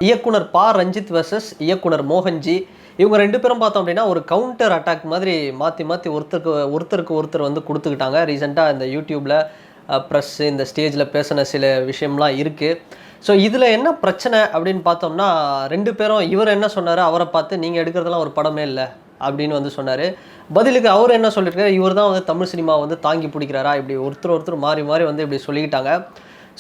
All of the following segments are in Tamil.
இயக்குனர் பா ரஞ்சித் வெர்சஸ் இயக்குனர் மோகன்ஜி. இவங்க 2 பேரும் பார்த்தோம் அப்படின்னா, ஒரு கவுண்டர் அட்டாக் மாதிரி மாத்தி மாத்தி ஒருத்தருக்கு வந்து குடுத்துக்கிட்டாங்க. ரீசென்ட்டா இந்த YouTubeல பிரஸ் இந்த ஸ்டேஜ்ல பேசின சில விஷயம்லாம் இருக்கு. ஸோ இதில என்ன பிரச்சனை அப்படின்னு பார்த்தோம்னா, 2 பேரும் இவர் என்ன சொன்னாரு, அவர பார்த்து நீங்க எடுக்கிறதெல்லாம் ஒரு படமே இல்ல அப்படின்னு வந்து சொன்னாரு. பதிலுக்கு அவரு என்ன சொல்லியிருக்காரு, இவர் தான் வந்து தமிழ் சினிமாவ வந்து தாங்கி பிடிக்கிறாரா, இப்படி ஒருத்தர் மாறி மாறி வந்து இப்படி சொல்லிக்கிட்டாங்க.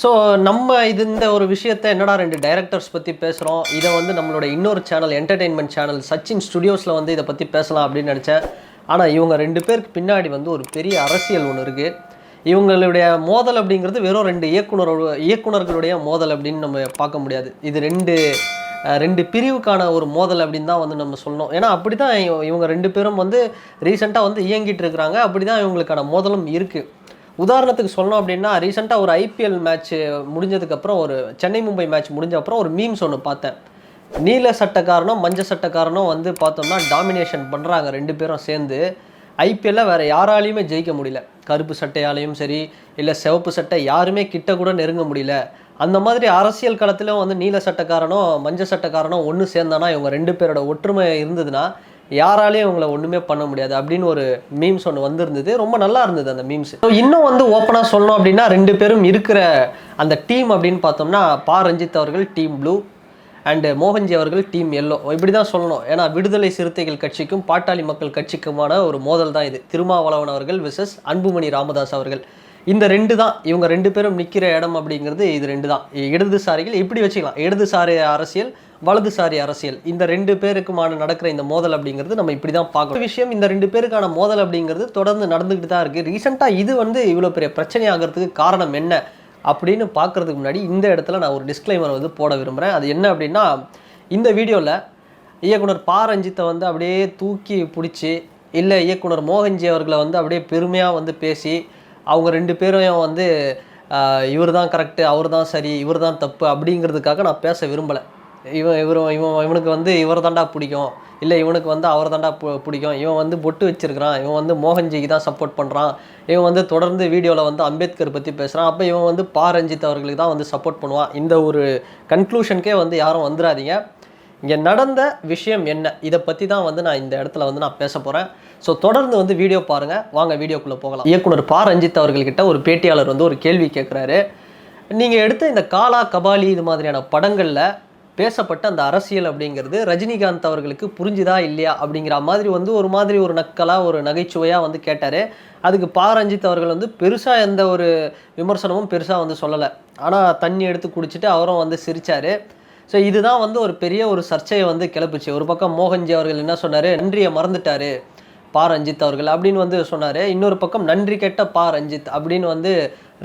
ஸோ நம்ம இந்த ஒரு விஷயத்த என்னடா 2 டைரக்டர்ஸ் பத்தி பேசுறோம். இத வந்து நம்மளோட இன்னொரு சேனல் என்டர்டெயின்மென்ட் சேனல் சச்சின் ஸ்டுடியோஸ்ல வந்து இத பத்தி பேசலாம் அப்படின்னு நெனச்சேன். ஆனா இவங்க 2 பேருக்கு பின்னாடி வந்து ஒரு பெரிய அரசியல் ஒண்ணு இருக்கு. இவங்களுடைய மோதல் அப்படிங்கிறது வெறும் 2 இயக்குனர்களுடைய மோதல் அப்படின்னு நம்ம பார்க்க முடியாது. இது 2 பிரிவுக்கான ஒரு மோதல் அப்படின்னு தான் வந்து நம்ம சொல்லணும். ஏன்னா அப்படிதான் இவங்க 2 பேரும் வந்து ரீசென்ட்டா வந்து இயங்கிட்டு இருக்கிறாங்க. அப்படிதான் இவங்களுக்கான மோதலும் இருக்கு. உதாரணத்துக்கு சொல்லணும் அப்படின்னா, ரீசென்ட்டா ஒரு ஐபிஎல் மேட்ச் முடிஞ்சதுக்கப்புறம் ஒரு சென்னை மும்பை மேட்ச் முடிஞ்ச அப்புறம் ஒரு மீம்ஸ் ஒண்ணு பார்த்தேன். நீல சட்டக்காரனும், மஞ்ச சட்டக்காரனும் வந்து பார்த்தோம்னா டாமினேஷன் பண்றாங்க 2 பேரும் சேர்ந்து. ஐபிஎல்ல வேற யாராலயுமே ஜெயிக்க முடியல. கருப்பு சட்டையாலயும் சரி, இல்ல சிவப்பு சட்டை யாருமே கிட்ட கூட நெருங்க முடியல. அந்த மாதிரி அரசியல் களத்திலும் வந்து நீல சட்டக்காரனும், மஞ்ச சட்டக்காரனும் ஒண்ணு சேர்ந்தானா, இவங்க 2 பேரோட ஒற்றுமை இருந்ததுன்னா, யாராலயும் இவங்கள ஒண்ணுமே பண்ண முடியாது அப்படின்னு ஒரு மீம்ஸ் ஒண்ணு வந்திருந்தது. ரொம்ப நல்லா இருந்தது அந்த மீம்ஸ். இன்னும் வந்து ஓப்பனா சொல்லணும் அப்படின்னா 2 பேரும் இருக்கிற அந்த டீம் அப்படின்னு பார்த்தோம்னா, பா ரஞ்சித் அவர்கள் டீம் ப்ளூ அண்ட் மோகன்ஜி அவர்கள் டீம் எல்லோ. இப்படி தான் சொல்லணும். ஏன்னா விடுதலை சிறுத்தைகள் கட்சிக்கும் பாட்டாளி மக்கள் கட்சிக்குமான ஒரு மோதல் தான் இது. திருமாவளவன் அவர்கள் வெர்சஸ் அன்புமணி ராமதாஸ் அவர்கள். இந்த 2 தான் இவங்க 2 பேரும் நிக்கிற இடம் அப்படிங்கிறது இது 2 தான். இடதுசாரிகள் இப்படி வச்சுக்கலாம். இடதுசாரி அரசியல், வலதுசாரி அரசியல். இந்த 2 பேருக்குமான நடக்கிற இந்த மோதல் அப்படிங்கிறது நம்ம இப்படி தான் பார்க்கணும். விஷயம் இந்த 2 பேருக்கான மோதல் அப்படிங்கிறது தொடர்ந்து நடந்துகிட்டு தான் இருக்கு. ரீசெண்டா இது வந்து இவ்வளோ பெரிய பிரச்சனை ஆகிறதுக்கு காரணம் என்ன அப்படின்னு பார்க்கறதுக்கு முன்னாடி இந்த இடத்துல நான் ஒரு டிஸ்க்ளைமர் வந்து போட விரும்புகிறேன். அது என்ன அப்படின்னா, இந்த வீடியோவில் இயக்குனர் பா ரஞ்சித்தை வந்து அப்படியே தூக்கி பிடிச்சி, இல்லை இயக்குனர் மோகன்ஜி அவர்களை வந்து அப்படியே பெருமையாக வந்து பேசி, அவங்க 2 பேரையும் வந்து இவர் தான் கரெக்டு, அவர் தான் சரி, இவர் தான் தப்பு அப்படிங்கிறதுக்காக நான் பேச விரும்பலை. இவனுக்கு வந்து இவர் தாண்டா பிடிக்கும், இல்லை இவனுக்கு வந்து அவர் தாண்டா பிடிக்கும், இவன் வந்து பொட்டு வச்சிருக்கிறான், இவன் வந்து மோகன்ஜிக்கு தான் சப்போர்ட் பண்ணுறான், இவன் வந்து தொடர்ந்து வீடியோவில் வந்து அம்பேத்கர் பற்றி பேசுகிறான், அப்போ இவன் வந்து பா ரஞ்சித் அவர்களுக்கு தான் வந்து சப்போர்ட் பண்ணுவான். இந்த ஒரு கன்க்ளூஷனுக்கே வந்து யாரும் வந்துடாதீங்க. இங்கே நடந்த விஷயம் என்ன, இதை பற்றி தான் வந்து நான் இந்த இடத்துல வந்து நான் பேச போகிறேன். ஸோ தொடர்ந்து வந்து வீடியோ பாருங்கள். வாங்க வீடியோக்குள்ளே போகலாம். இயக்குனர் பா ரஞ்சித் அவர்கள்கிட்ட ஒரு பேட்டியாளர் வந்து ஒரு கேள்வி கேட்குறாரு. நீங்கள் எடுத்த இந்த காலா கபாலி இது மாதிரியான படங்களில் பேசப்பட்ட அந்த அரசியல் அப்படிங்கிறது ரஜினிகாந்த் அவர்களுக்கு புரிஞ்சுதா இல்லையா அப்படிங்கிற மாதிரி வந்து ஒரு நக்கலாக ஒரு நகைச்சுவையாக வந்து கேட்டார். அதுக்கு பா ரஞ்சித் அவர்கள் வந்து பெருசாக எந்த ஒரு விமர்சனமும் பெருசாக வந்து சொல்லலை. ஆனால் தண்ணி எடுத்து குடிச்சிட்டு அவரும் வந்து சிரித்தார். ஸோ இதுதான் வந்து ஒரு பெரிய ஒரு சர்ச்சையை வந்து கிளப்புச்சு. ஒரு பக்கம் மோகன்ஜி அவர்கள் என்ன சொன்னார், நன்றியை மறந்துட்டார் பா ரஞ்சித் அவர்கள் அப்படின்னு வந்து சொன்னார். இன்னொரு பக்கம் நன்றி கெட்ட பா ரஞ்சித் அப்படின்னு வந்து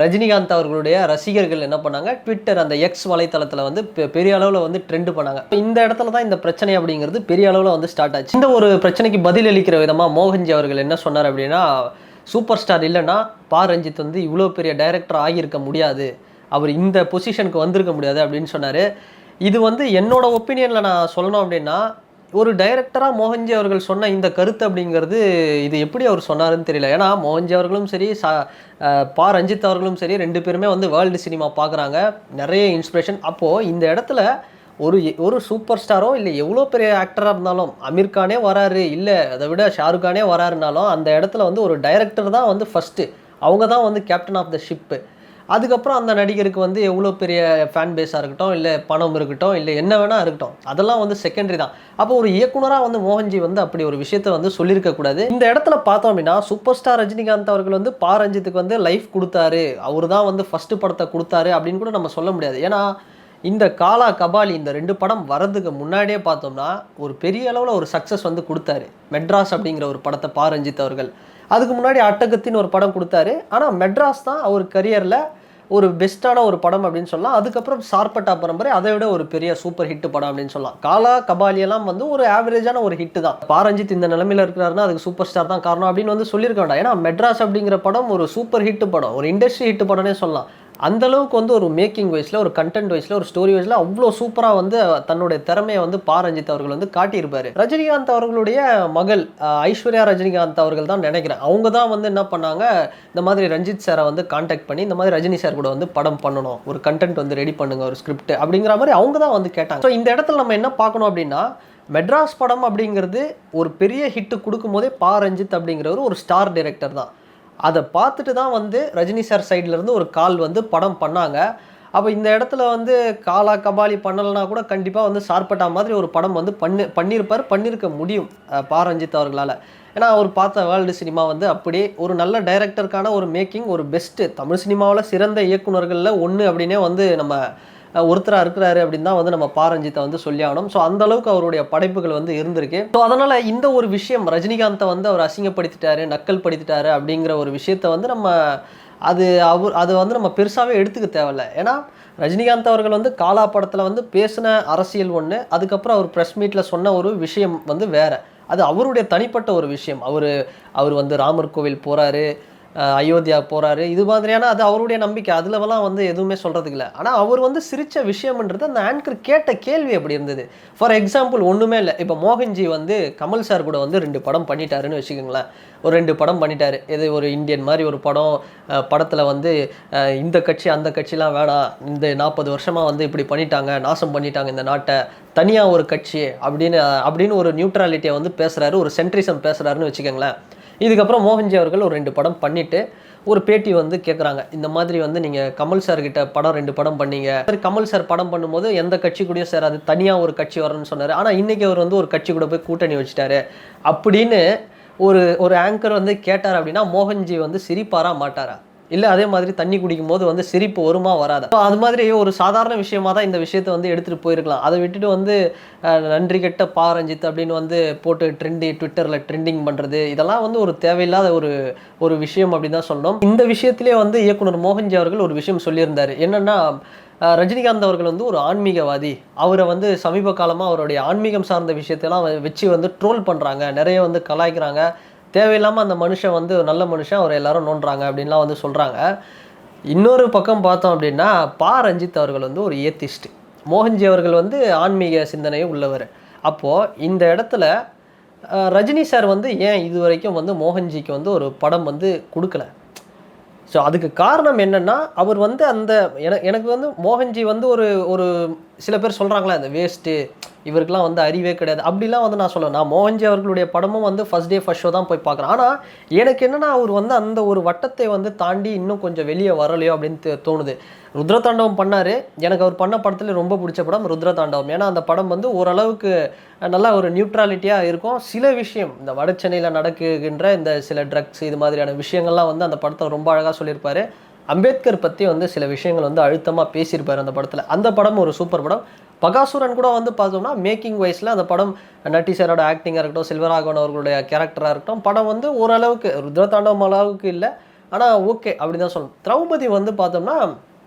ரஜினிகாந்த் அவர்களுடைய ரசிகர்கள் என்ன பண்ணாங்க, ட்விட்டர் அந்த எக்ஸ் வலைத்தளத்தில் வந்து பெரிய அளவில் வந்து ட்ரெண்ட் பண்ணாங்க. இந்த இடத்துல தான் இந்த பிரச்சனை அப்படிங்கிறது பெரிய அளவில் வந்து ஸ்டார்ட் ஆச்சு. இந்த ஒரு பிரச்சனைக்கு பதில் அளிக்கிற விதமாக மோகன்ஜி அவர்கள் என்ன சொன்னார் அப்படின்னா, சூப்பர் ஸ்டார் இல்லைன்னா பா ரஞ்சித் வந்து இவ்வளோ பெரிய டைரக்டர் ஆகியிருக்க முடியாது, அவர் இந்த பொசிஷனுக்கு வந்திருக்க முடியாது அப்படின்னு சொன்னார். இது வந்து என்னோட ஒப்பீனியனில் நான் சொல்லணும் அப்படின்னா, ஒரு டைரக்டராக மோகன்ஜி அவர்கள் சொன்ன இந்த கருத்து அப்படிங்கிறது இது எப்படி அவர் சொன்னாருன்னு தெரியல. ஏன்னா மோகன்ஜி அவர்களும் சரி, பா ரஞ்சித் அவர்களும் சரி 2 பேருமே வந்து வேர்ல்டு சினிமா பார்க்குறாங்க, நிறைய இன்ஸ்பிரேஷன். அப்போது இந்த இடத்துல ஒரு சூப்பர் ஸ்டாரோ இல்லை எவ்வளோ பெரிய ஆக்டராக இருந்தாலும், அமீர் கானே வராரு, இல்லை அதை விட ஷாருக் கானே வராருனாலும் அந்த இடத்துல வந்து ஒரு டைரக்டர் தான் வந்து ஃபஸ்ட்டு, அவங்க தான் வந்து கேப்டன் ஆஃப் த ஷிப்பு. அதுக்கப்புறம் அந்த நடிகருக்கு வந்து எவ்வளோ பெரிய ஃபேன் பேஸாக இருக்கட்டும், இல்லை பணம் இருக்கட்டும், இல்லை என்ன வேணால் இருக்கட்டும், அதெல்லாம் வந்து செகண்டரி தான். அப்போ ஒரு இயக்குனராக வந்து மோகன்ஜி வந்து அப்படி ஒரு விஷயத்த வந்து சொல்லியிருக்கக்கூடாது. இந்த இடத்துல பார்த்தோம் அப்படின்னா, சூப்பர் ஸ்டார் ரஜினிகாந்த் அவர்கள் வந்து பா ரஞ்சித்துக்கு வந்து லைஃப் கொடுத்தாரு, அவர் தான் வந்து ஃபஸ்ட்டு படத்தை கொடுத்தாரு அப்படின்னு கூட நம்ம சொல்ல முடியாது. ஏன்னா இந்த காலா கபாலி இந்த 2 படம் வரதுக்கு முன்னாடியே பார்த்தோம்னா ஒரு பெரிய அளவில் ஒரு சக்ஸஸ் வந்து கொடுத்தாரு. மெட்ராஸ் அப்படிங்கிற ஒரு படத்தை பா ரஞ்சித் அவர்கள், அதுக்கு முன்னாடி அட்டகத்தின்னு ஒரு படம் கொடுத்தாரு. ஆனால் மெட்ராஸ் தான் அவர் கரியரில் ஒரு பெஸ்ட்டான ஒரு படம் அப்படின்னு சொல்லலாம். அதுக்கப்புறம் சார்பட்டா பரம்பரை அதை விட ஒரு பெரிய சூப்பர் ஹிட் படம் அப்படின்னு சொல்லலாம். காலா கபாலியெல்லாம் வந்து ஒரு ஆவரேஜான ஒரு ஹிட்டு தான். பா ரஞ்சித் இந்த நிலைமையில் இருக்கிறாருன்னா அதுக்கு சூப்பர் ஸ்டார் தான் காரணம் அப்படின்னு வந்து சொல்லியிருக்க வேண்டாம். ஏன்னா மெட்ராஸ் அப்படிங்கிற படம் ஒரு சூப்பர் ஹிட் படம், ஒரு இண்டஸ்ட்ரி ஹிட் படம்னே சொல்லலாம். அந்த அளவுக்கு வந்து ஒரு மேக்கிங் வைஸில், ஒரு கண்டென்ட் வைஸில், ஒரு ஸ்டோரி வைஸில் அவ்வளோ சூப்பராக வந்து தன்னுடைய திறமையை வந்து ரஞ்சித் அவர்கள் வந்து காட்டியிருப்பார். ரஜினிகாந்த் அவர்களுடைய மகள் ஐஸ்வர்யா ரஜினிகாந்த் அவர்கள் தான் நினைக்கிறேன். அவங்க தான் வந்து என்ன பண்ணாங்க, இந்த மாதிரி ரஞ்சித் சாரை வந்து கான்டாக்ட் பண்ணி இந்த மாதிரி ரஜினி சார் கூட வந்து படம் பண்ணணும், ஒரு கண்டென்ட் வந்து ரெடி பண்ணுங்க, ஒரு ஸ்கிரிப்ட் அப்படிங்கிற மாதிரி அவங்க தான் வந்து கேட்டாங்க. ஸோ இந்த இடத்துல நம்ம என்ன பார்க்கணும் அப்படின்னா, மெட்ராஸ் படம் அப்படிங்கிறது ஒரு பெரிய ஹிட்டு கொடுக்கும் போதே ரஞ்சித் அப்படிங்கிறவர் ஒரு ஸ்டார் டைரக்டர் தான். அதை பார்த்துட்டு தான் வந்து ரஜினி சார் சைட்லேருந்து ஒரு கால் வந்து படம் பண்ணாங்க. அப்போ இந்த இடத்துல வந்து காலா கபாலி பண்ணலைன்னா கூட கண்டிப்பாக வந்து சார்பட்டா மாதிரி ஒரு படம் வந்து பண்ணியிருக்க முடியும் ரஞ்சித் அவர்களால். ஏன்னா அவர் பார்த்த வேர்ல்டு சினிமா வந்து அப்படியே ஒரு நல்ல டைரக்டருக்கான ஒரு மேக்கிங், ஒரு பெஸ்ட்டு தமிழ் சினிமாவில் சிறந்த இயக்குநர்களில் ஒன்று அப்படின்னே வந்து நம்ம ஒருத்தராக இருக்கிறாரு அப்படின்னு தான் வந்து நம்ம ரஞ்சித்தை வந்து சொல்லி ஆகணும். ஸோ அந்த அளவுக்கு அவருடைய படைப்புகள் வந்து இருந்திருக்கு. ஸோ அதனால் இந்த ஒரு விஷயம் ரஜினிகாந்தை வந்து அவர் அசிங்கப்படுத்திட்டாரு, நக்கல் படுத்திட்டாரு அப்படிங்கிற ஒரு விஷயத்தை வந்து நம்ம அது வந்து நம்ம பெருசாகவே எடுத்துக்க தேவையில்லை. ஏன்னா ரஜினிகாந்த் அவர்கள் வந்து காலா படத்தில் வந்து பேசின அரசியல் ஒன்று, அதுக்கப்புறம் அவர் ப்ரெஸ் மீட்டில் சொன்ன ஒரு விஷயம் வந்து வேறு. அது அவருடைய தனிப்பட்ட ஒரு விஷயம். அவர் வந்து ராமர் கோவில் போகிறாரு, அயோத்தியா போகிறாரு, இது மாதிரியான அது அவருடைய நம்பிக்கை. அதுலலாம் வந்து எதுவுமே சொல்கிறதுக்கு இல்லை. ஆனால் அவர் வந்து சிரித்த விஷயம்ன்றது அந்த ஆங்கர் கேட்ட கேள்வி எப்படி இருந்தது. ஃபார் எக்ஸாம்பிள் ஒன்றுமே இல்லை, இப்போ மோகன்ஜி வந்து கமல் சார் கூட வந்து 2 படம் பண்ணிட்டாருன்னு வச்சுக்கோங்களேன். ஒரு 2 படம் பண்ணிட்டாரு. இது ஒரு இந்தியன் மாதிரி ஒரு படம். படத்தில் வந்து இந்த கட்சி அந்த கட்சிலாம் வேணாம், இந்த 40 வருஷமாக வந்து இப்படி பண்ணிட்டாங்க, நாசம் பண்ணிட்டாங்க இந்த நாட்டை, தனியாக ஒரு கட்சி அப்படின்னு ஒரு நியூட்ரலிட்டியை வந்து பேசுகிறாரு, ஒரு சென்ட்ரிசம் பேசுகிறாருன்னு வச்சுக்கோங்களேன். இதுக்கப்புறம் மோகன்ஜி அவர்கள் ஒரு 2 படம் பண்ணிவிட்டு ஒரு பேட்டி வந்து கேட்குறாங்க, இந்த மாதிரி வந்து நீங்கள் கமல் சார்கிட்ட படம் 2 படம் பண்ணீங்க, கமல் சார் படம் பண்ணும்போது எந்த கட்சி கூடயும் சார் அது தனியாக ஒரு கட்சி வரணும்னு சொன்னார், ஆனால் இன்றைக்கி அவர் வந்து ஒரு கட்சி கூட போய் கூட்டணி வச்சுட்டாரு அப்படின்னு ஒரு ஆங்கர் வந்து கேட்டார் அப்படின்னா மோகன்ஜி வந்து சிரிப்பாரா மாட்டாரா? இல்லை அதே மாதிரி தண்ணி குடிக்கும் போது வந்து சிரிப்பு வருமா வராதா? அது மாதிரி ஒரு சாதாரண விஷயமா தான் இந்த விஷயத்தை வந்து எடுத்துகிட்டு போயிருக்கலாம். அதை விட்டுட்டு வந்து நன்றி கெட்ட ரஞ்சித் அப்படின்னு வந்து போட்டு ட்விட்டரில் ட்ரெண்டிங் பண்ணுறது, இதெல்லாம் வந்து ஒரு தேவையில்லாத ஒரு விஷயம் அப்படின்னு தான் சொல்லணும். இந்த விஷயத்திலே வந்து இயக்குனர் மோகன்ஜி அவர்கள் ஒரு விஷயம் சொல்லியிருந்தார். என்னென்னா, ரஜினிகாந்த் அவர்கள் வந்து ஒரு ஆன்மீகவாதி. அவரை வந்து சமீப காலமாக அவருடைய ஆன்மீகம் சார்ந்த விஷயத்தெல்லாம் வச்சு வந்து ட்ரோல் பண்ணுறாங்க, நிறைய வந்து கலாய்க்கிறாங்க. தேவையில்லாமல் அந்த மனுஷன் வந்து நல்ல மனுஷன், அவரை எல்லாரும் நோண்டுறாங்க அப்படின்லாம் வந்து சொல்கிறாங்க. இன்னொரு பக்கம் பார்த்தோம் அப்படின்னா ரஞ்சித் அவர்கள் வந்து ஒரு ஏத்திஸ்ட், மோகன்ஜி அவர்கள் வந்து ஆன்மீக சிந்தனையை உள்ளவர். அப்போது இந்த இடத்துல ரஜினி சார் வந்து ஏன் இது வரைக்கும் வந்து மோகன்ஜிக்கு வந்து ஒரு படம் வந்து கொடுக்கல? ஸோ அதுக்கு காரணம் என்னென்னா, அவர் வந்து எனக்கு வந்து மோகன்ஜி வந்து ஒரு சில பேர் சொல்கிறாங்களா இந்த வேஸ்ட்டு, இவருக்கெலாம் வந்து அறிவே கிடையாது அப்படிலாம் வந்து நான் சொல்லுவேன். நான் மோகன்ஜி அவர்களுடைய படமும் வந்து ஃபஸ்ட் டே ஃபஸ்ட் ஷோ தான் போய் பார்க்குறேன். ஆனால் எனக்கு என்னென்னா, அவர் வந்து அந்த ஒரு வட்டத்தை வந்து தாண்டி இன்னும் கொஞ்சம் வெளியே வரலையோ அப்படின்னு தோணுது. ருத்ரதாண்டவம் பண்ணார். எனக்கு அவர் பண்ண படத்தில் ரொம்ப பிடிச்ச படம் ருத்ரதாண்டவம். ஏன்னா அந்த படம் வந்து ஓரளவுக்கு நல்லா ஒரு நியூட்ராலிட்டியாக இருக்கும். சில விஷயம் இந்த வட சென்னையில் நடக்குகின்ற இந்த சில ட்ரக்ஸ் இது மாதிரியான விஷயங்கள்லாம் வந்து அந்த படத்தை ரொம்ப அழகாக சொல்லியிருப்பார். அம்பேத்கர் பற்றி வந்து சில விஷயங்கள் வந்து அழுத்தமாக பேசியிருப்பார் அந்த படத்தில். அந்த படம் ஒரு சூப்பர் படம். பகாசுரன் கூட வந்து பார்த்தோம்னா மேக்கிங் வைஸில் அந்த படம் நட்டி சாரோட ஆக்டிங்காக இருக்கட்டும், செல்வராகவன் அவர்களுடைய கேரக்டராக இருக்கட்டும், படம் வந்து ஓரளவுக்கு ருத்ரதாண்டவம் அளவுக்கு இல்லை, ஆனால் ஓகே அப்படி தான் சொல்லணும். திரௌபதி வந்து பார்த்தோம்னா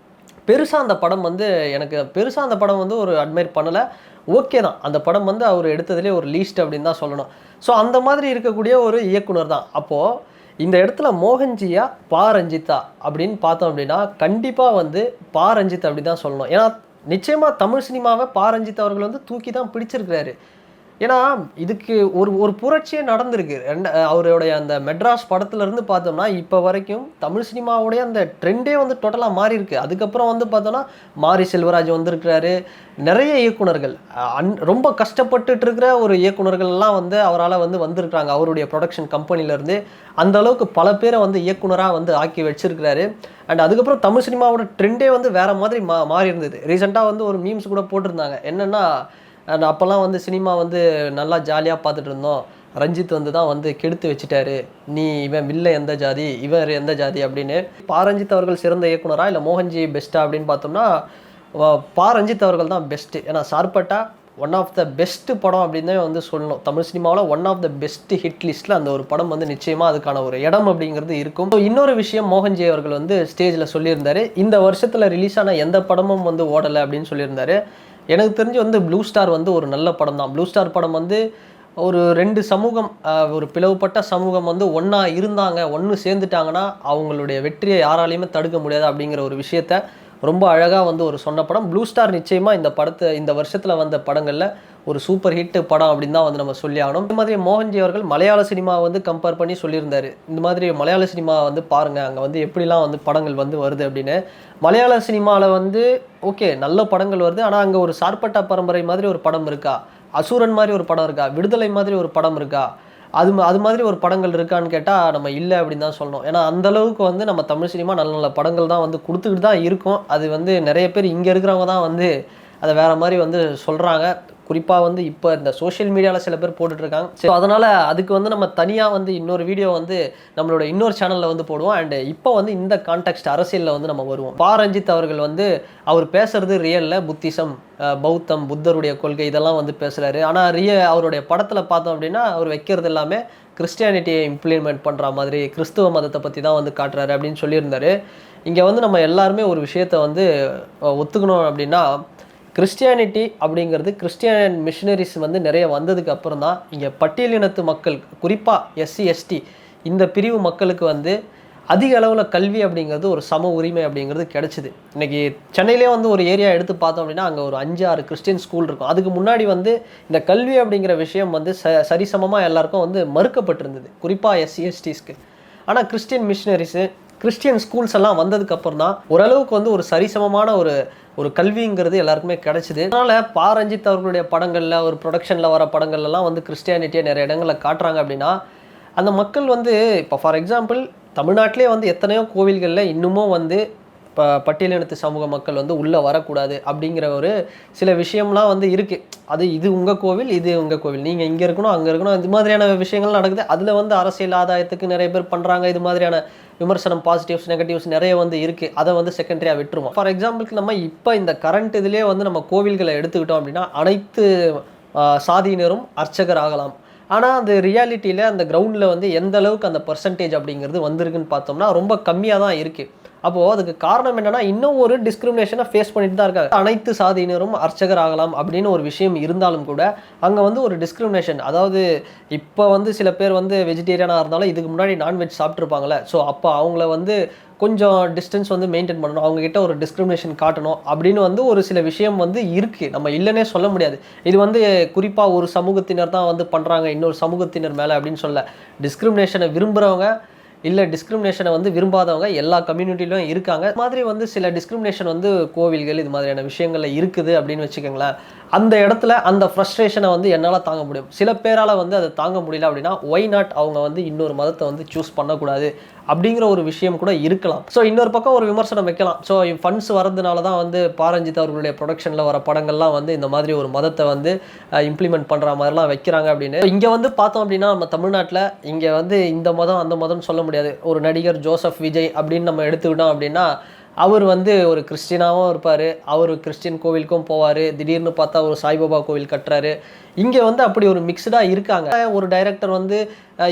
பெருசாக அந்த படம் வந்து எனக்கு பெருசாக அந்த படம் வந்து ஒரு அட்மைர் பண்ணலை. ஓகே தான், அந்த படம் வந்து அவர் எடுத்ததுலேயே ஒரு லீஸ்ட் அப்படின்னு தான் சொல்லணும். ஸோ அந்த மாதிரி இருக்கக்கூடிய ஒரு இயக்குனர் தான். அப்போது இந்த இடத்துல மோகன்ஜியா ரஞ்சித்தா அப்படின்னு பார்த்தோம் அப்படின்னா கண்டிப்பாக வந்து ரஞ்சித் அப்படி தான் சொல்லணும். ஏன்னா நிச்சயமாக தமிழ் சினிமாவை ரஞ்சித் அவர்கள் வந்து தூக்கி தான் பிடிச்சிருக்கிறாரு. ஏன்னா இதுக்கு ஒரு புரட்சியே நடந்திருக்கு. அவருடைய அந்த மெட்ராஸ் படத்துலேருந்து பார்த்தோம்னா இப்போ வரைக்கும் தமிழ் சினிமாவுடைய அந்த ட்ரெண்டே வந்து டோட்டலாக மாறி இருக்கு. அதுக்கப்புறம் வந்து பார்த்தோன்னா மாரி செல்வராஜ் வந்திருக்கிறாரு. நிறைய இயக்குனர்கள் ரொம்ப கஷ்டப்பட்டுட்டு இருக்கிற ஒரு இயக்குனர்கள்லாம் வந்து அவரால் வந்து வந்திருக்கிறாங்க. அவருடைய ப்ரொடக்ஷன் கம்பெனிலேருந்து அந்த அளவுக்கு பல பேரை வந்து இயக்குனராக வந்து ஆக்கி வச்சிருக்கிறாரு. அண்ட் அதுக்கப்புறம் தமிழ் சினிமாவோட ட்ரெண்டே வந்து வேறு மாதிரி மாறி இருந்தது. ரீசெண்டாக வந்து ஒரு மீம்ஸ் கூட போட்டிருந்தாங்க. என்னென்னா, அப்போல்லாம் வந்து சினிமா வந்து நல்லா ஜாலியாக பார்த்துட்டு இருந்தோம், ரஞ்சித் வந்து தான் வந்து கெடுத்து வச்சுட்டாரு, நீ இவன் வில்ல எந்த ஜாதி, இவன் எந்த ஜாதி அப்படின்னு. ரஞ்சித் அவர்கள் சிறந்த இயக்குனரா இல்லை மோகன்ஜி பெஸ்ட்டா அப்படின்னு பார்த்தோம்னா ரஞ்சித் அவர்கள் தான் பெஸ்ட்டு. ஏன்னா Sarpatta one of the best படம் அப்படின்னு தான் வந்து சொல்லணும். தமிழ் சினிமாவில் one of the best hit லிஸ்ட்டில் அந்த ஒரு படம் வந்து நிச்சயமாக அதுக்கான ஒரு இடம் அப்படிங்கிறது இருக்கும். ஸோ இன்னொரு விஷயம் மோகன்ஜி அவர்கள் வந்து ஸ்டேஜில் சொல்லியிருந்தார், இந்த வருஷத்தில் ரிலீஸ் ஆன எந்த படமும் வந்து ஓடலை அப்படின்னு சொல்லியிருந்தார். எனக்கு தெரிஞ்சு வந்து ப்ளூ ஸ்டார் வந்து ஒரு நல்ல படம் தான். ப்ளூ ஸ்டார் படம் வந்து ஒரு 2 சமூகம் ஒரு பிளவுபட்ட சமூகம் வந்து ஒன்றா இருந்தாங்க, ஒன்று சேர்ந்துட்டாங்கன்னா அவங்களுடைய வெற்றியை யாராலையுமே தடுக்க முடியாது அப்படிங்கிற ஒரு விஷயத்த ரொம்ப அழகாக வந்து ஒரு சொன்ன படம். ப்ளூ ஸ்டார் நிச்சயமாக இந்த வருஷத்தில் வந்த படங்களில் ஒரு சூப்பர் ஹிட் படம் அப்படின்னு தான் வந்து நம்ம சொல்லி ஆகணும். இந்த மாதிரி மோகன்ஜி அவர்கள் மலையாள சினிமாவை வந்து கம்பேர் பண்ணி சொல்லியிருந்தாரு. இந்த மாதிரி மலையாள சினிமா வந்து பாருங்கள், அங்கே வந்து எப்படிலாம் வந்து படங்கள் வந்து வருது அப்படின்னு. மலையாள சினிமாவில் வந்து ஓகே நல்ல படங்கள் வருது, ஆனால் அங்கே ஒரு சார்பட்டா பரம்பரை மாதிரி ஒரு படம் இருக்கா, அசுரன் மாதிரி ஒரு படம் இருக்கா, விடுதலை மாதிரி ஒரு படம் இருக்கா, அது மாதிரி ஒரு படங்கள் இருக்கான்னு கேட்டால் நம்ம இல்லை அப்படின்னு தான் சொல்லணும். ஏன்னா அந்தளவுக்கு வந்து நம்ம தமிழ் சினிமா நல்ல நல்ல படங்கள் தான் வந்து கொடுத்துக்கிட்டு தான் இருக்கும். அது வந்து நிறைய பேர் இங்கே இருக்கிறவங்க தான் வந்து அதை வேறு மாதிரி வந்து சொல்கிறாங்க. குறிப்பாக வந்து இப்போ இந்த சோஷியல் மீடியாவில் சில பேர் போட்டுட்ருக்காங்க. ஸோ அதனால் அதுக்கு வந்து நம்ம தனியாக வந்து இன்னொரு வீடியோ வந்து நம்மளோட இன்னொரு சேனலில் வந்து போடுவோம். அண்டு இப்போ வந்து இந்த கான்டெக்ஸ்ட் அரசியலில் வந்து நம்ம வருவோம். ரஞ்சித் அவர்கள் வந்து அவர் பேசுறது ரியலில் புத்திசம், பௌத்தம், புத்தருடைய கொள்கை இதெல்லாம் வந்து பேசுகிறாரு. ஆனால் அவருடைய படத்தில் பார்த்தோம் அப்படின்னா அவர் வைக்கிறது எல்லாமே கிறிஸ்டியானிட்டியை இம்ப்ளிமெண்ட் பண்ணுற மாதிரி கிறிஸ்துவ மதத்தை பற்றி தான் வந்து காட்டுறாரு அப்படின்னு சொல்லியிருந்தாரு. இங்கே வந்து நம்ம எல்லாருமே ஒரு விஷயத்தை வந்து ஒத்துக்கணும் அப்படின்னா, கிறிஸ்டியானிட்டி அப்படிங்கிறது கிறிஸ்டியன் மிஷினரிஸ் வந்து நிறைய வந்ததுக்கு அப்புறம் தான் இங்கே பட்டியலினத்து மக்கள், குறிப்பாக எஸ்சி எஸ்டி இந்த பிரிவு மக்களுக்கு வந்து அதிக அளவில் கல்வி அப்படிங்கிறது ஒரு சம உரிமை அப்படிங்கிறது கிடச்சிது. இன்றைக்கி சென்னையிலே வந்து ஒரு ஏரியா எடுத்து பார்த்தோம் அப்படின்னா அங்கே ஒரு 5-6 கிறிஸ்டியன் ஸ்கூல் இருக்கும். அதுக்கு முன்னாடி வந்து இந்த கல்வி அப்படிங்கிற விஷயம் வந்து சரிசமமாக எல்லாருக்கும் வந்து மறுக்கப்பட்டிருந்தது, குறிப்பாக எஸ்சி எஸ்டிஸ்க்கு. ஆனால் கிறிஸ்டியன் மிஷினரிஸு, கிறிஸ்டியன் ஸ்கூல்ஸ் எல்லாம் வந்ததுக்கப்புறம் தான் ஓரளவுக்கு வந்து ஒரு சரிசமமான ஒரு கல்விங்கிறது எல்லாருக்குமே கிடச்சிது. அதனால் ரஞ்சித் அவர்களுடைய படங்களில் ஒரு ப்ரொடக்ஷனில் வர படங்கள்லாம் வந்து கிறிஸ்டியானிட்டியை நிறைய இடங்களில் காட்டுறாங்க அப்படின்னா, அந்த மக்கள் வந்து இப்போ ஃபார் எக்ஸாம்பிள் தமிழ்நாட்டிலே வந்து எத்தனையோ கோவில்களில் இன்னமும் வந்து இப்போ பட்டியலினத்து சமூக மக்கள் வந்து உள்ளே வரக்கூடாது அப்படிங்கிற ஒரு சில விஷயம்லாம் வந்து இருக்குது. இது உங்கள் கோவில், இது உங்கள் கோவில், நீங்கள் இங்கே இருக்கணும், அங்கே இருக்கணும், இது மாதிரியான விஷயங்கள் நடக்குது. அதில் வந்து அரசியல் ஆதாயத்துக்கு நிறைய பேர் பண்ணுறாங்க. இது மாதிரியான விமர்சனம், பாசிட்டிவ்ஸ், நெகட்டிவ்ஸ் நிறைய வந்து இருக்குது. அதை வந்து செகண்டரியாக விட்டுருவோம். ஃபார் எக்ஸாம்பிளுக்கு நம்ம இப்போ இந்த கரண்ட் இதுலேயே வந்து நம்ம கோவில்களை எடுத்துக்கிட்டோம் அப்படின்னா அனைத்து சாதியினரும் அர்ச்சகர் ஆகலாம். ஆனால் அந்த ரியாலிட்டியில் அந்த கிரவுண்டில் வந்து எந்த அளவுக்கு அந்த பர்சன்டேஜ் அப்படிங்கிறது வந்திருக்குன்னு பார்த்தோம்னா ரொம்ப கம்மியாக தான் இருக்குது. அப்போது அதுக்கு காரணம் என்னென்னா, இன்னும் ஒரு டிஸ்கிரிமினேஷனை ஃபேஸ் பண்ணிட்டு தான் இருக்காங்க. அனைத்து சாதியினரும் அர்ச்சகர் ஆகலாம் அப்படின்னு ஒரு விஷயம் இருந்தாலும் கூட அங்கே வந்து ஒரு டிஸ்கிரிமினேஷன், அதாவது இப்போ வந்து சில பேர் வந்து வெஜிடேரியனாக இருந்தாலும் இதுக்கு முன்னாடி நான்வெஜ் சாப்பிட்ருப்பாங்களே, ஸோ அப்போ அவங்கள வந்து கொஞ்சம் டிஸ்டன்ஸ் வந்து மெயின்டைன் பண்ணணும், அவங்ககிட்ட ஒரு டிஸ்கிரிமினேஷன் காட்டணும் அப்படின்னு வந்து ஒரு சில விஷயம் வந்து இருக்குது. நம்ம இல்லைன்னே சொல்ல முடியாது. இது வந்து குறிப்பாக ஒரு சமூகத்தினர் தான் வந்து பண்ணுறாங்க இன்னொரு சமூகத்தினர் மேலே அப்படின்னு சொல்ல. டிஸ்கிரிமினேஷனை விரும்புகிறவங்க இல்லை டிஸ்கிரிமினேஷனை வந்து விரும்பாதவங்க எல்லா கம்யூனிட்டிலும் இருக்காங்க. இது மாதிரி வந்து சில டிஸ்கிரிமினேஷன் வந்து கோவில்கள் இது மாதிரியான விஷயங்களில் இருக்குது அப்படின்னு வச்சுக்கோங்களேன். அந்த இடத்துல அந்த ஃப்ரஸ்ட்ரேஷனை வந்து என்னால் தாங்க முடியும். சில பேரால் வந்து அதை தாங்க முடியல அப்படின்னா ஒய் நாட் அவங்க வந்து இன்னொரு மதத்தை வந்து சூஸ் பண்ணக்கூடாது அப்படிங்கிற ஒரு விஷயம் கூட இருக்கலாம். ஸோ இன்னொரு பக்கம் ஒரு விமர்சனம் வைக்கலாம். ஸோ ஃபண்ட்ஸ் வரதுனால தான் வந்து ரஞ்சித் அவர்களுடைய ப்ரொடக்ஷனில் வர படங்கள்லாம் வந்து இந்த மாதிரி ஒரு மதத்தை வந்து இம்ப்ளிமெண்ட் பண்ணுற மாதிரிலாம் வைக்கிறாங்க அப்படின்னு. இங்கே வந்து பார்த்தோம் அப்படின்னா நம்ம தமிழ்நாட்டில் இங்கே வந்து இந்த மதம் அந்த மதம்னு சொல்ல முடியாது. ஒரு நடிகர் ஜோசப் விஜய் அப்படின்னு நம்ம எடுத்துக்கிட்டோம் அப்படின்னா அவர் வந்து ஒரு கிறிஸ்டினாகவும் இருப்பார், அவர் கிறிஸ்டின் கோவிலுக்கும் போவார், திடீர்னு பார்த்தா ஒரு சாய்பாபா கோவில் கட்டுறாரு. இங்கே வந்து அப்படி ஒரு மிக்சடாக இருக்காங்க. ஒரு டைரக்டர் வந்து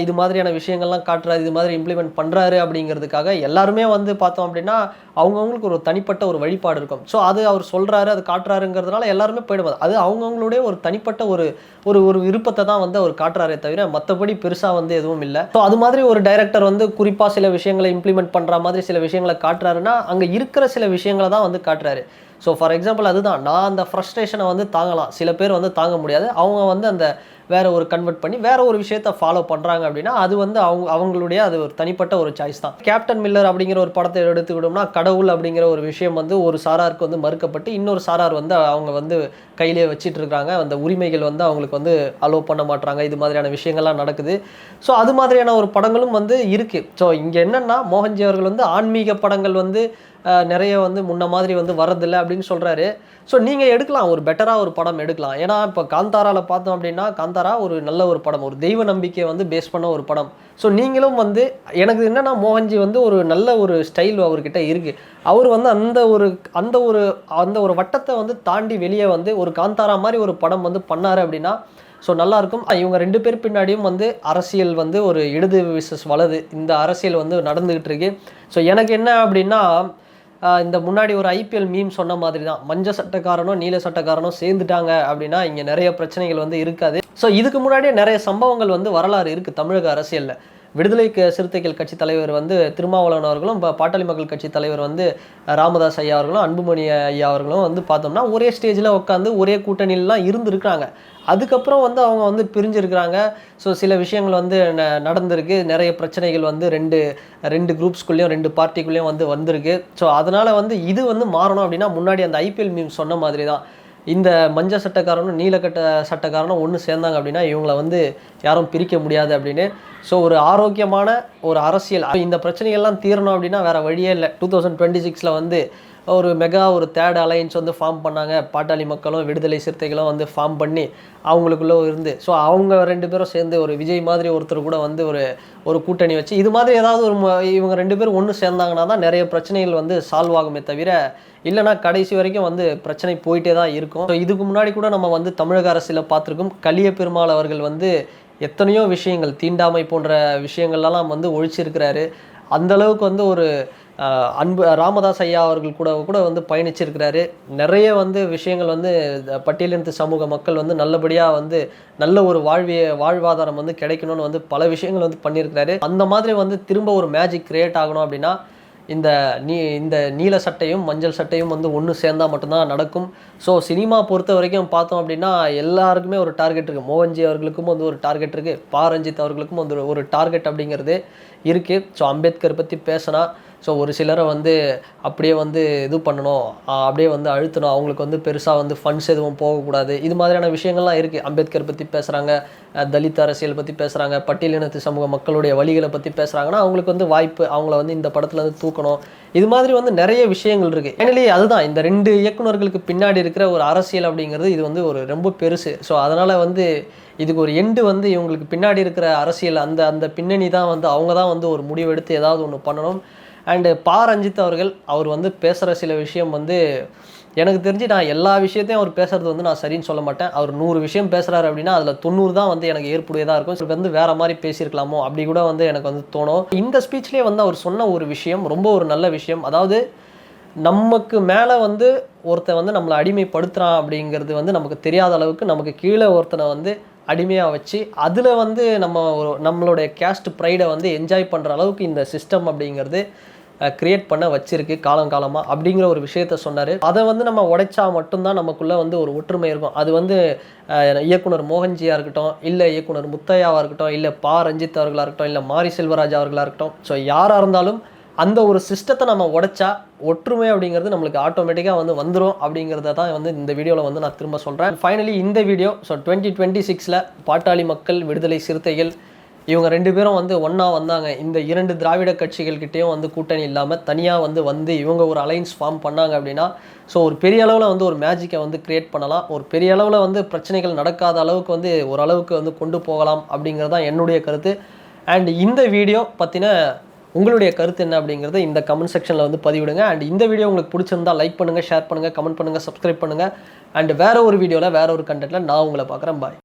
இது மாதிரியான விஷயங்கள்லாம் காட்டுறாரு, இது மாதிரி இம்ப்ளிமெண்ட் பண்ணுறாரு அப்படிங்கிறதுக்காக எல்லாருமே வந்து பார்த்தோம் அப்படின்னா அவங்கவுங்களுக்கு ஒரு தனிப்பட்ட ஒரு வழிபாடு இருக்கும். ஸோ அது அவர் சொல்கிறாரு, அது காட்டுறாருங்கிறதுனால எல்லாருமே போயிடுவாங்க. அது அவங்கவுங்களுடைய ஒரு தனிப்பட்ட ஒரு விருப்பத்தை தான் வந்து அவர் காட்டுறாரே தவிர மற்றபடி பெருசாக வந்து எதுவும் இல்லை. ஸோ அது மாதிரி ஒரு டைரக்டர் வந்து குறிப்பாக சில விஷயங்களை இம்ப்ளிமெண்ட் பண்ணுற மாதிரி சில விஷயங்களை காட்டுறாருன்னா அங்கே இருக்கிற சில விஷயங்களை தான் வந்து காட்டுறாரு. ஸோ ஃபார் எக்ஸாம்பிள் அதுதான், நான் அந்த ஃப்ரஸ்ட்ரேஷனை வந்து தாங்கலாம், சில பேர் வந்து தாங்க முடியாது. அவங்க வந்து அந்த வேறு ஒரு கன்வெர்ட் பண்ணி வேறு ஒரு விஷயத்தை ஃபாலோ பண்ணுறாங்க அப்படின்னா அது வந்து அவங்களுடைய அது ஒரு தனிப்பட்ட ஒரு சாய்ஸ் தான். கேப்டன் மில்லர் அப்படிங்கிற ஒரு படத்தை எடுத்துக்கிட்டோம்னா கடவுள் அப்படிங்கிற ஒரு விஷயம் வந்து ஒரு சாராருக்கு வந்து மறுக்கப்பட்டு இன்னொரு சாரார் வந்து அவங்க வந்து கையிலே வச்சிட்டு இருக்காங்க. அந்த உரிமைகள் வந்து அவங்களுக்கு வந்து அலோவ் பண்ண மாட்டாங்க. இது மாதிரியான விஷயங்கள்லாம் நடக்குது. ஸோ அது மாதிரியான ஒரு படங்களும் வந்து இருக்குது. ஸோ இங்கே என்னென்னா மோகன்ஜி அவர்கள் வந்து ஆன்மீக படங்கள் வந்து நிறைய வந்து முன்ன மாதிரி வந்து வரதில்லை அப்படின்னு சொல்கிறாரு. ஸோ நீங்கள் எடுக்கலாம், ஒரு பெட்டராக ஒரு படம் எடுக்கலாம். ஏன்னா இப்போ காந்தாராவில் பார்த்தோம் அப்படின்னா காந்தாரா ஒரு நல்ல ஒரு படம், ஒரு தெய்வ நம்பிக்கையை வந்து பேஸ் பண்ண ஒரு படம். ஸோ நீங்களும் வந்து எனக்கு என்னென்னா மோகன்ஜி வந்து ஒரு நல்ல ஒரு ஸ்டைல் அவர்கிட்ட இருக்குது. அவர் வந்து அந்த ஒரு வட்டத்தை வந்து தாண்டி வெளியே வந்து ஒரு காந்தாரா மாதிரி ஒரு படம் வந்து பண்ணார் அப்படின்னா ஸோ நல்லாயிருக்கும். இவங்க 2 பேர் பின்னாடியும் வந்து அரசியல் வந்து ஒரு இடது விசஸ் வலது இந்த அரசியல் வந்து நடந்துக்கிட்டு இருக்கு. ஸோ எனக்கு என்ன அப்படின்னா இந்த முன்னாடி ஒரு ஐபிஎல் மீம் சொன்ன மாதிரி தான், மஞ்சள் சட்டக்காரனும் நீல சட்டக்காரனும் சேர்ந்துட்டாங்க அப்படின்னா இங்கே நிறைய பிரச்சனைகள் வந்து இருக்காது. ஸோ இதுக்கு முன்னாடியே நிறைய சம்பவங்கள் வந்து வரலாறு இருக்குது தமிழக அரசியலில். விடுதலை சிறுத்தைகள் கட்சி தலைவர் வந்து திருமாவளவன் அவர்களும், பாட்டாளி மக்கள் கட்சி தலைவர் வந்து ராமதாஸ் ஐயா அவர்களும், அன்புமணி ஐயா அவர்களும் வந்து பார்த்தோம்னா ஒரே ஸ்டேஜில் உட்காந்து ஒரே கூட்டணியிலாம் இருந்திருக்கிறாங்க. அதுக்கப்புறம் வந்து அவங்க வந்து பிரிஞ்சிருக்கிறாங்க. ஸோ சில விஷயங்கள் வந்து நடந்திருக்கு. நிறைய பிரச்சனைகள் வந்து ரெண்டு குரூப்ஸ்குள்ளேயும் 2 பார்ட்டிக்குள்ளேயும் வந்து வந்திருக்கு. ஸோ அதனால் வந்து இது வந்து மாறணும் அப்படின்னா முன்னாடி அந்த ஐபிஎல் மீம் சொன்ன மாதிரி தான், இந்த மஞ்சள் சட்டக்காரனும் சட்டக்காரனும் ஒன்று சேர்ந்தாங்க அப்படின்னா இவங்களை வந்து யாரும் பிரிக்க முடியாது அப்படின்னு. ஸோ ஒரு ஆரோக்கியமான ஒரு அரசியல், இந்த பிரச்சனைகள்லாம் தீரணும் அப்படின்னா வேறு வழியே இல்லை. 2026 வந்து ஒரு ஒரு தேர்ட் அலையன்ஸ் வந்து ஃபார்ம் பண்ணாங்க. பாட்டாளி மக்களும் விடுதலை சிறுத்தைகளும் வந்து ஃபார்ம் பண்ணி அவங்களுக்குள்ளே இருந்து, ஸோ அவங்க 2 பேரும் சேர்ந்து ஒரு விஜய் மாதிரி ஒருத்தர் கூட வந்து ஒரு கூட்டணி வச்சு இது மாதிரி ஏதாவது இவங்க 2 பேரும் ஒன்று சேர்ந்தாங்கன்னா தான் நிறைய பிரச்சனைகள் வந்து சால்வ் ஆகுமே தவிர, இல்லைனா கடைசி வரைக்கும் வந்து பிரச்சனை போயிட்டே தான் இருக்கும். ஸோ இதுக்கு முன்னாடி கூட நம்ம வந்து தமிழக அரசியலில் பார்த்துருக்கோம். கலிய பெருமாள் அவர்கள் வந்து எத்தனையோ விஷயங்கள், தீண்டாமை போன்ற விஷயங்கள்லாம் வந்து ஒழிச்சிருக்கிறாரு. அந்தளவுக்கு வந்து ஒரு ராமதாஸ் ஐயா அவர்கள் கூட வந்து பயணிச்சிருக்கிறாரு. நிறைய வந்து விஷயங்கள் வந்து பட்டியலினத்து சமூக மக்கள் வந்து நல்லபடியாக வந்து நல்ல ஒரு வாழ்வாதாரம் வந்து கிடைக்கணும்னு வந்து பல விஷயங்கள் வந்து பண்ணியிருக்கிறாரு. அந்த மாதிரி வந்து திரும்ப ஒரு மேஜிக் கிரியேட் ஆகணும் அப்படின்னா இந்த நீல சட்டையும் மஞ்சள் சட்டையும் வந்து ஒன்று சேர்ந்தால் மட்டும்தான் நடக்கும். ஸோ சினிமா பொறுத்த வரைக்கும் பார்த்தோம் அப்படின்னா எல்லாருக்குமே ஒரு டார்கெட் இருக்குது. மோகன்ஜி அவர்களுக்கும் வந்து ஒரு டார்கெட் இருக்குது, ரஞ்சித் அவர்களுக்கும் வந்து ஒரு டார்கெட் அப்படிங்கிறது இருக்குது. ஸோ அம்பேத்கர் பற்றி பேசினா ஸோ ஒரு சிலரை வந்து அப்படியே வந்து இது பண்ணணும், அப்படியே வந்து அழுத்தணும், அவங்களுக்கு வந்து பெருசாக வந்து ஃபண்ட்ஸ் எதுவும் போகக்கூடாது, இது மாதிரியான விஷயங்கள்லாம் இருக்குது. அம்பேத்கர் பற்றி பேசுகிறாங்க, தலித் அரசியல் பற்றி பேசுகிறாங்க, பட்டியலினத்து சமூக மக்களுடைய வழிகளை பற்றி பேசுகிறாங்கன்னா அவங்களுக்கு வந்து வாய்ப்பு, அவங்கள வந்து இந்த படத்தில் வந்து தூக்கணும், இது மாதிரி வந்து நிறைய விஷயங்கள் இருக்குது. ஏன்னாலே அதுதான் இந்த 2 இயக்குநர்களுக்கு பின்னாடி இருக்கிற ஒரு அரசியல் அப்படிங்கிறது இது வந்து ஒரு ரொம்ப பெருசு. ஸோ அதனால் வந்து இதுக்கு ஒரு எண்டு வந்து இவங்களுக்கு பின்னாடி இருக்கிற அரசியல் அந்த பின்னணி தான் வந்து அவங்க தான் வந்து ஒரு முடிவெடுத்து ஏதாவது ஒன்று பண்ணணும். அண்டு ரஞ்சித் அவர் வந்து பேசுகிற சில விஷயம் வந்து எனக்கு தெரிஞ்சு நான் எல்லா விஷயத்தையும் அவர் பேசுகிறது வந்து நான் சரின்னு சொல்ல மாட்டேன். அவர் 100 விஷயம் பேசுகிறாரு அப்படின்னா அதில் 90 தான் வந்து எனக்கு ஏற்புடையதாக இருக்கும். ஸோ வந்து வேறு மாதிரி பேசியிருக்கலாமோ அப்படி கூட வந்து எனக்கு வந்து தோணும். இந்த ஸ்பீச்லேயே வந்து அவர் சொன்ன ஒரு விஷயம் ரொம்ப ஒரு நல்ல விஷயம். அதாவது நமக்கு மேலே வந்து ஒருத்தன் வந்து நம்மளை அடிமைப்படுத்துகிறான் அப்படிங்கிறது வந்து நமக்கு தெரியாத அளவுக்கு நமக்கு கீழே ஒருத்தனை வந்து அடிமையாக வச்சு அதில் வந்து நம்மளுடைய கேஸ்ட் ப்ரைடை வந்து என்ஜாய் பண்ணுற அளவுக்கு இந்த சிஸ்டம் அப்படிங்கிறது கிரியேட் பண்ண வச்சிருக்கு காலங்காலமாக அப்படிங்கிற ஒரு விஷயத்த சொன்னார். அதை வந்து நம்ம உடைச்சா மட்டும்தான் நமக்குள்ளே வந்து ஒரு ஒற்றுமை இருக்கும். அது வந்து இயக்குனர் மோகன்ஜியாக இருக்கட்டும், இல்லை இயக்குனர் முத்தையாவாக இருக்கட்டும், இல்லை ரஞ்சித் அவர்களாக இருக்கட்டும், இல்லை மாரி செல்வராஜ் அவர்களாக இருக்கட்டும், ஸோ யாராக இருந்தாலும் அந்த ஒரு சிஸ்டத்தை நம்ம உடைச்சா ஒற்றுமை அப்படிங்கிறது நம்மளுக்கு ஆட்டோமேட்டிக்காக வந்து வந்துடும் அப்படிங்கிறத தான் வந்து இந்த வீடியோவில் வந்து நான் திரும்ப சொல்கிறேன். ஃபைனலி இந்த வீடியோ ஸோ 2026 பாட்டாளி மக்கள் விடுதலை சிறுத்தைகள் இவங்க 2 பேரும் வந்து ஒன்றா வந்தாங்க. இந்த 2 திராவிட கட்சிகள்கிட்டையும் வந்து கூட்டணி இல்லாமல் தனியாக வந்து இவங்க ஒரு அலைன்ஸ் ஃபார்ம் பண்ணாங்க அப்படின்னா ஸோ ஒரு பெரிய அளவில் வந்து ஒரு மேஜிக்கை வந்து கிரியேட் பண்ணலாம். ஒரு பெரிய அளவில் வந்து பிரச்சனைகள் நடக்காத அளவுக்கு வந்து ஓரளவுக்கு வந்து கொண்டு போகலாம் அப்படிங்கிறது தான் என்னுடைய கருத்து. அண்ட் இந்த வீடியோ பற்றின உங்களுடைய கருத்து என்ன அப்படிங்கிறத இந்த கமெண்ட் செக்ஷனில் வந்து பதிவிடுங்க. அண்ட் இந்த வீடியோ உங்களுக்கு பிடிச்சிருந்தால் லைக் பண்ணுங்கள், ஷேர் பண்ணுங்கள், கமெண்ட் பண்ணுங்கள், சப்ஸ்கிரைப் பண்ணுங்கள். அண்ட் வேறு ஒரு வீடியோவில் வேறு ஒரு கண்டென்ட்டில் நான் உங்களை பார்க்குறேன். பாய்.